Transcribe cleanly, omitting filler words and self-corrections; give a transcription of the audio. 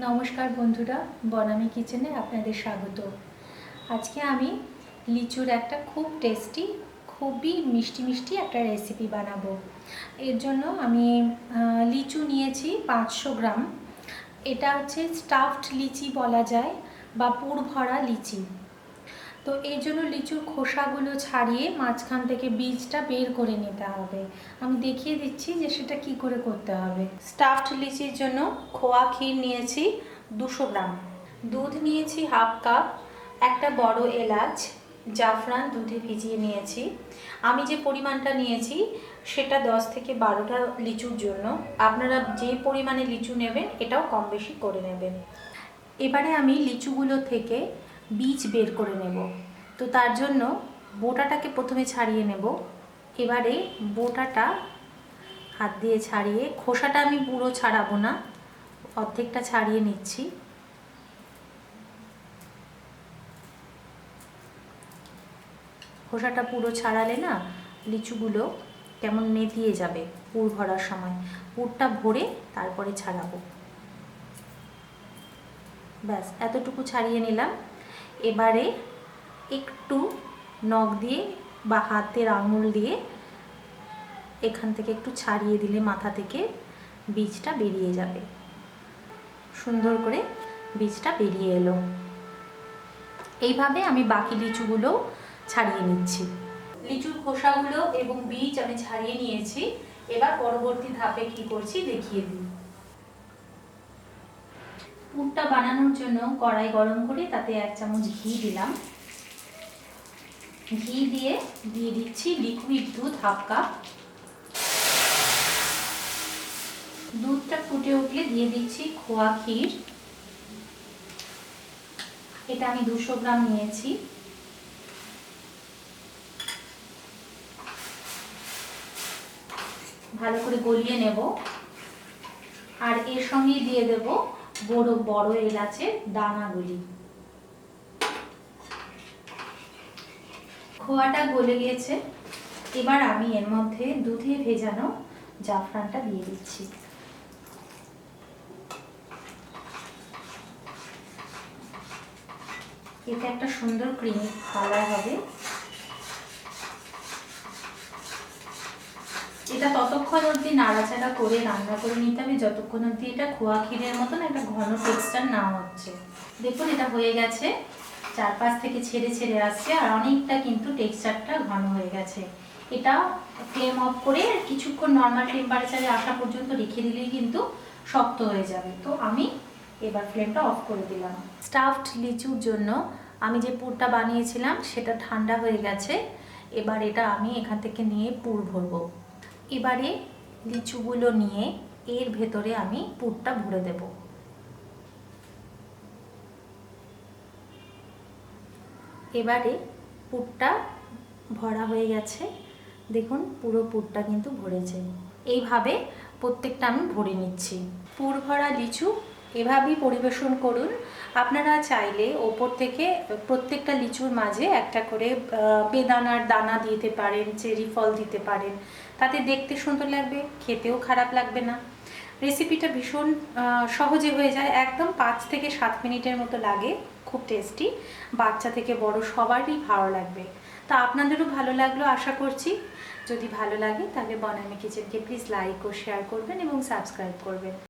নমস্কার বন্ধুরা, বনামি কিচেনে আপনাদের স্বাগত। আজকে আমি লিচুর একটা খুব টেস্টি, খুবই মিষ্টি মিষ্টি একটা রেসিপি বানাবো। এর জন্য আমি লিচু নিয়েছি 500 গ্রাম। এটা হচ্ছে স্টাফড লিচি বলা যায় বা পুর ভরা লিচি। তো এর জন্য লিচুর খোসাগুলো ছাড়িয়ে মাঝখান থেকে বীজটা বের করে নিতে হবে। আমি দেখিয়ে দিচ্ছি যে সেটা কি করে করতে হবে। স্টাফড লিচির জন্য খোয়া ক্ষীর নিয়েছি 200 গ্রাম, দুধ নিয়েছি হাফ কাপ, একটা বড় এলাচ, জাফরান দুধে ভিজিয়ে নিয়েছি। আমি যে পরিমাণটা নিয়েছি সেটা 10 থেকে 12টা লিচুর জন্য। আপনারা যে পরিমাণে লিচু নেবেন এটাও কম বেশি করে নেবেন। এবারে আমি লিচুগুলো থেকে বীজ বের করে নেব। তো তার জন্য বোটাটাকে প্রথমে ছাড়িয়ে নেব। এবারে বোটাটা হাত দিয়ে ছাড়িয়ে, খোসাটা আমি পুরো ছাড়াবো না, অর্ধেকটা ছাড়িয়ে নিচ্ছি। খোসাটা পুরো ছাড়ালে না লিচুগুলো কেমন নেতিয়ে যাবে পুর ভরার সময়। পুরটা ভরে তারপরে ছাড়াবো। ব্যাস এতটুকু ছাড়িয়ে নিলাম। এবারে একটু নখ দিয়ে বা হাতের আঙুল দিয়ে এখান থেকে একটু ছাড়িয়ে দিলে মাথা থেকে বীজটা বেরিয়ে যাবে। সুন্দর করে বীজটা বেরিয়ে এলো। এইভাবে আমি বাকি লিচুগুলো ছাড়িয়ে নিচ্ছি। লিচুর খোসাগুলো এবং বীজ আমি ছাড়িয়ে নিয়েছি। এবার পরবর্তী ধাপে কি করছি দেখিয়ে দিই। পুরটা বানানোর জন্য কড়াই গরম করে তাতে 1 চামচ ঘি দিলাম। ঘি দিয়ে দিচ্ছি লিকুইড দুধ হাফ কাপ। দুধটা ফুটে উঠলে দিয়ে দিচ্ছি খোয়া ক্ষীর। এটা আমি 200 গ্রাম নিয়েছি। ভালো করে গলিয়ে নেব। আর এর সঙ্গে দিয়ে দেব বড় এলাচের দানাগুলি। খোয়াটা গলে গিয়েছে। এবার আমি এর মধ্যে দুধে ভেজানো জাফরানটা দিয়ে দিচ্ছি। এতে একটা সুন্দর ক্রিমি কালার হবে। এটা ততক্ষণ অবধি নাড়াচাড়া করে রান্না করে নিতে হবে যতক্ষণ অবধি এটা খোয়া ক্ষীরের মতন একটা ঘন টেক্সচার না হচ্ছে। দেখুন এটা হয়ে গেছে, চারপাশ থেকে ছেড়ে ছেড়ে আসছে আর অনেকটা কিন্তু টেক্সচারটা ঘন হয়ে গেছে। এটা ফ্লেম অফ করে কিছুক্ষণ নর্মাল টেম্পারেচারে আসা পর্যন্ত রেখে দিলেই কিন্তু শক্ত হয়ে যাবে। তো আমি এবার ফ্লেমটা অফ করে দিলাম। স্টাফড লিচুর জন্য আমি যে পুরটা বানিয়েছিলাম সেটা ঠান্ডা হয়ে গেছে। এবার এটা আমি এখান থেকে নিয়ে পুর ভরবো। এবারে লিচুগুলো নিয়ে এর ভেতরে আমি পুরটা ভরে দেব। এবারে পুরটা ভরা হয়ে গেছে। দেখুন পুরো পুরটা কিন্তু ভরেছে। এইভাবে প্রত্যেকটা আমি ভরে নিচ্ছি। পুর ভরা লিচু এভাবেই পরিবেশন করুন। আপনারা চাইলে ওপর থেকে প্রত্যেকটা লিচুর মাঝে একটা করে বেদানার দানা দিতে পারেন, চেরি ফল দিতে পারেন। তাতে দেখতে সুন্দর লাগবে, খেতেও খারাপ লাগবে না। রেসিপিটা ভীষণ সহজে হয়ে যায়, একদম 5 থেকে 7 মিনিটের মতো লাগে। খুব টেস্টি, বাচ্চা থেকে বড় সবারই ভালো লাগবে। তা আপনাদেরও ভালো লাগলো আশা করছি। যদি ভালো লাগে তাহলে Banami কিচেনকে please like O share করবেন এবং সাবস্ক্রাইব করবেন।